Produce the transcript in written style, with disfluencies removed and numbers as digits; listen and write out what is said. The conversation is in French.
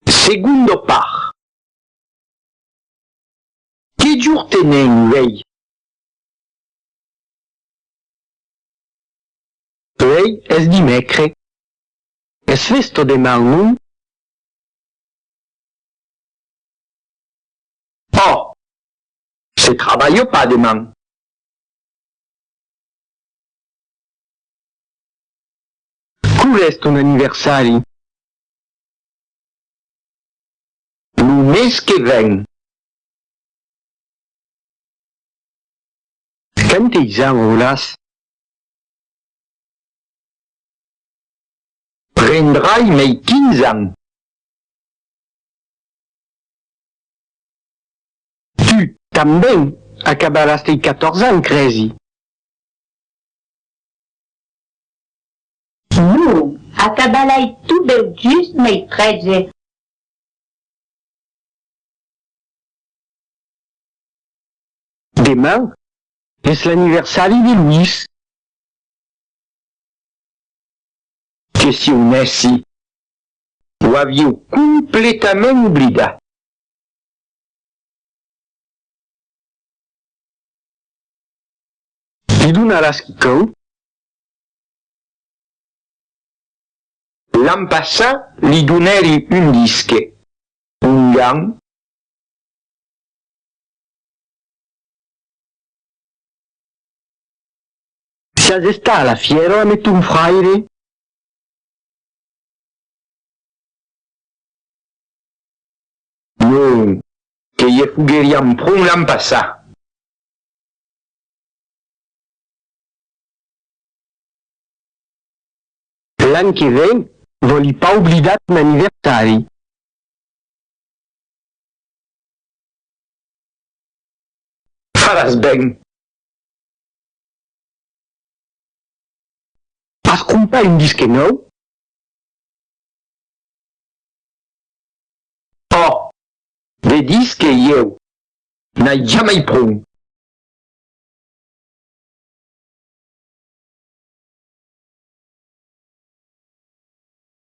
Segundo par. Que giur tenen, vei? Vei es dimecre. Es festo demà, non? Oh, se traballo pas demà. Qual est ton anniversari? Lo mes que ven. Quantes ans volas? Prendrai mei 15 ans. Tu, também, acabarás tes 14 ans, crezi. Non, acabalai tu bel just mei 13. Demà és l'aniversari de Luis. Que si ho nessi, ho aviu completament oblidat. Li donaràs quicou? L'an passat li donèri un disque, un gant. Si has estat a la fiera amb ton fraire? Non, que hi fogueriam prou l'an passat. L'any que ve, voli pas oblidar ton aniversari. Faràs ben. Has comprat un disque nou? Oh, de disque eu n'ai jamais prou.